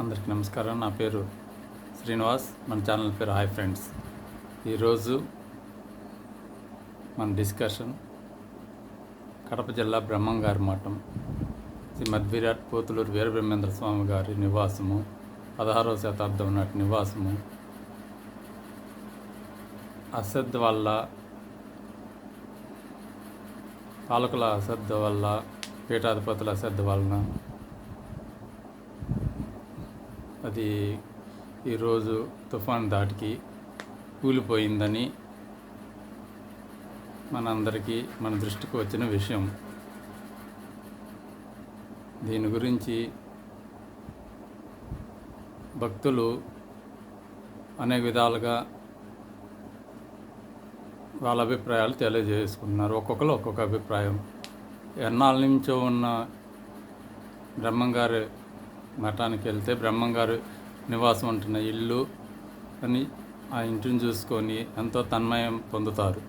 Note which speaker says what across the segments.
Speaker 1: అందరికీ నమస్కారం. నా పేరు శ్రీనివాస్. మన ఛానల్ పేరు హాయ్ ఫ్రెండ్స్. ఈరోజు మన డిస్కషన్ కడప జిల్లా బ్రహ్మంగారి మఠం శ్రీ మధ్విరాట్ పోతులూరు వీరబ్రహ్మేంద్ర స్వామి గారి నివాసము, 16వ శతాబ్దం నాటి నివాసము, అశ్రద్ధ వల్ల, పాలకుల అశ్రద్ధ వల్ల, పీఠాధిపతుల అశ్రద్ధ వలన అది ఈరోజు తుఫాన్ దాటికి కూలిపోయిందని మనందరికీ మన దృష్టికి వచ్చిన విషయం. దీని గురించి భక్తులు అనేక విధాలుగా వాళ్ళ అభిప్రాయాలు తెలియజేసుకున్నారు. ఒక్కొక్కరు ఒక్కొక్క అభిప్రాయం. ఎన్నాళ్ళ నుంచో ఉన్న బ్రహ్మంగారి మఠానికి వెళ్తే బ్రహ్మంగారు నివాసం ఉంటున్న ఇల్లు అని ఆ ఇంటిని చూసుకొని ఎంతో తన్మయం పొందుతారు.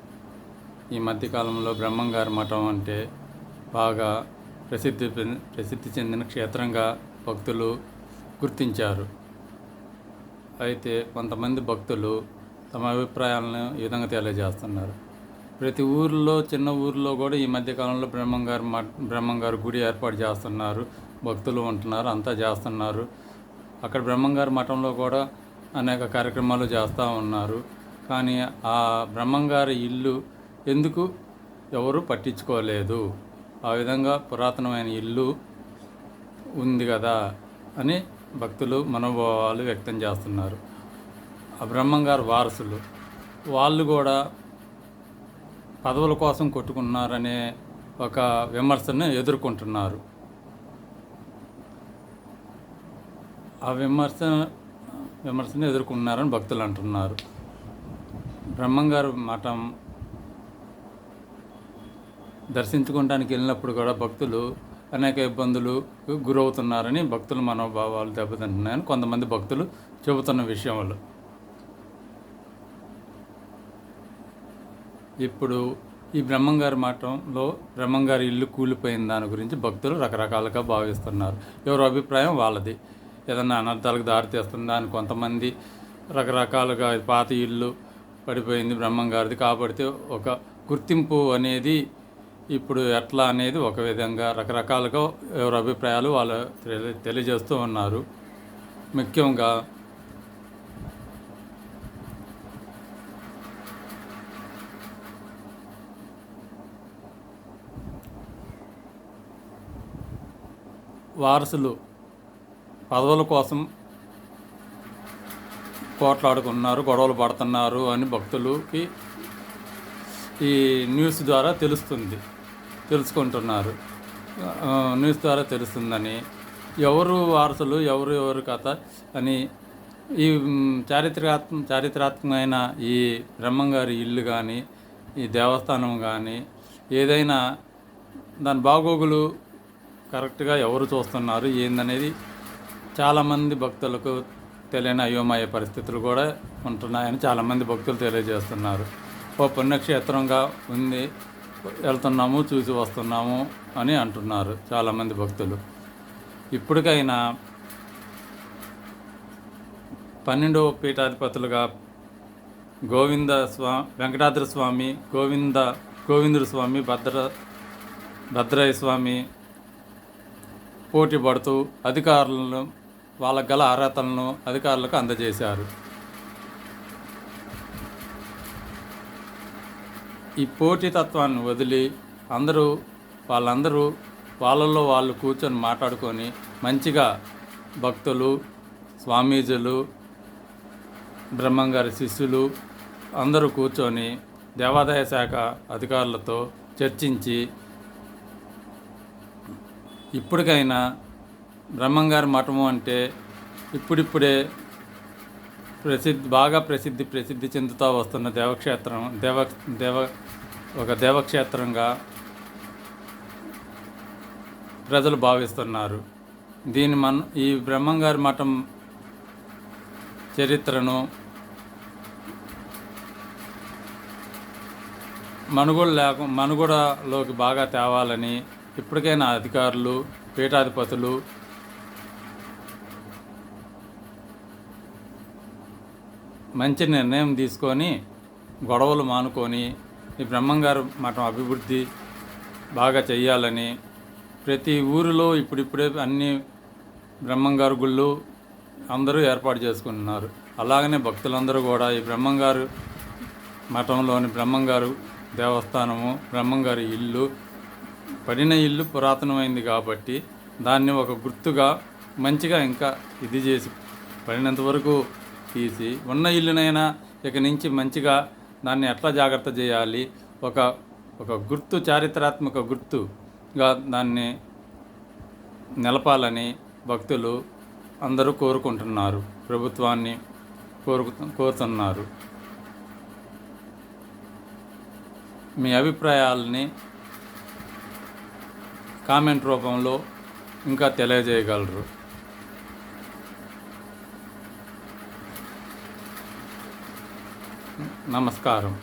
Speaker 1: ఈ మధ్యకాలంలో బ్రహ్మంగారి మఠం అంటే బాగా ప్రసిద్ధి చెందిన క్షేత్రంగా భక్తులు గుర్తించారు. అయితే కొంతమంది భక్తులు తమ అభిప్రాయాలను ఈ విధంగా తెలియజేస్తున్నారు. ప్రతి ఊరిలో, చిన్న ఊరిలో కూడా ఈ మధ్యకాలంలో బ్రహ్మంగారు గుడి ఏర్పాటు చేస్తున్నారు. భక్తులు ఉంటున్నారు, అంతా చేస్తున్నారు. అక్కడ బ్రహ్మంగారి మఠంలో కూడా అనేక కార్యక్రమాలు చేస్తూ ఉన్నారు. కానీ ఆ బ్రహ్మంగారి ఇల్లు ఎందుకు ఎవరు పట్టించుకోలేదు? ఆ విధంగా పురాతనమైన ఇల్లు ఉంది కదా అని భక్తులు మనోభావాలు వ్యక్తం చేస్తున్నారు. ఆ బ్రహ్మంగారి వారసులు వాళ్ళు కూడా పదవుల కోసం కొట్టుకున్నారనే ఒక విమర్శను ఎదుర్కొంటున్నారు. ఆ విమర్శను ఎదుర్కొన్నారని భక్తులు అంటున్నారు. బ్రహ్మంగారు మఠం దర్శించుకోవడానికి వెళ్ళినప్పుడు కూడా భక్తులు అనేక ఇబ్బందులకు గురవుతున్నారని భక్తుల మనోభావాలు దెబ్బతింటున్నాయని కొంతమంది భక్తులు చెబుతున్న విషయంలో ఇప్పుడు ఈ బ్రహ్మంగారి మఠంలో బ్రహ్మంగారి ఇల్లు కూలిపోయిన దాని గురించి భక్తులు రకరకాలుగా భావిస్తున్నారు. ఎవరి అభిప్రాయం వాళ్ళది. ఏదన్నా అనర్థాలకు దారితీస్తుందా అని కొంతమంది రకరకాలుగా పాత ఇల్లు పడిపోయింది బ్రహ్మంగారిది కాబట్టి ఒక గుర్తింపు అనేది ఇప్పుడు ఎట్లా అనేది ఒక విధంగా రకరకాలుగా ఎవరి అభిప్రాయాలు వాళ్ళు తెలియజేస్తూ ఉన్నారు. ముఖ్యంగా వారసులు పదవుల కోసం పోట్లాడుకున్నారు, గొడవలు పడుతున్నారు అని భక్తులకి ఈ న్యూస్ ద్వారా తెలుసుకుంటున్నారు. న్యూస్ ద్వారా తెలుస్తుందని ఎవరు వారసులు, ఎవరు కథ అని ఈ చారిత్రాత్మకమైన ఈ బ్రహ్మంగారి ఇల్లు కానీ, ఈ దేవస్థానం కానీ ఏదైనా దాని బాగోగులు కరెక్ట్గా ఎవరు చూస్తున్నారు ఏందనేది చాలామంది భక్తులకు తెలియని అయోమయ పరిస్థితులు కూడా ఉంటున్నాయని చాలామంది భక్తులు తెలియజేస్తున్నారు. ఓ పుణ్యక్షేత్రంగా ఉంది, వెళ్తున్నాము, చూసి వస్తున్నాము అని అంటున్నారు చాలామంది భక్తులు. ఇప్పటికైనా 12వ పీఠాధిపతులుగా వెంకటాద్రి స్వామి, గోవిందుడు స్వామి, భద్రయ్య స్వామి పోటీ పడుతూ అధికారులను, వాళ్ళకు గల అర్హతలను అధికారులకు అందజేశారు. ఈ పోటీతత్వాన్ని వదిలి వాళ్ళందరూ వాళ్ళల్లో వాళ్ళు కూర్చొని మాట్లాడుకొని మంచిగా భక్తులు, స్వామీజులు, బ్రహ్మంగారి శిష్యులు అందరూ కూర్చొని దేవాదాయ శాఖ అధికారులతో చర్చించి ఇప్పటికైనా బ్రహ్మంగారి మఠము అంటే ఇప్పుడిప్పుడే బాగా ప్రసిద్ధి చెందుతూ వస్తున్న ఒక దేవక్షేత్రంగా ప్రజలు భావిస్తున్నారు. ఈ బ్రహ్మంగారి మఠం చరిత్రను మనుగడలోకి బాగా తేవాలని ఇప్పటికైనా అధికారులు, పీఠాధిపతులు మంచి నిర్ణయం తీసుకొని గొడవలు మానుకొని ఈ బ్రహ్మంగారు మఠం అభివృద్ధి బాగా చెయ్యాలని ప్రతి ఊరిలో ఇప్పుడిప్పుడే అన్ని బ్రహ్మంగారు గుళ్ళు అందరూ ఏర్పాటు చేసుకుంటున్నారు. అలాగనే భక్తులందరూ కూడా ఈ బ్రహ్మంగారు మఠంలోని బ్రహ్మంగారు దేవస్థానము, బ్రహ్మంగారి ఇల్లు పడిన ఇల్లు పురాతనమైంది కాబట్టి దాన్ని ఒక గుర్తుగా మంచిగా ఇంకా ఇది చేసి పడినంత వరకు తీసి ఉన్న ఇల్లునైనా ఇక నుంచి మంచిగా దాన్ని ఎట్లా జాగ్రత్త చేయాలి, ఒక గుర్తు, చారిత్రాత్మక గుర్తుగా దాన్ని నిలపాలని భక్తులు అందరూ కోరుకుంటున్నారు, ప్రభుత్వాన్ని కోరుతున్నారు. మీ అభిప్రాయాలని కామెంట్ రూపంలో ఇంకా తెలియజేయగలరు. నమస్కారం.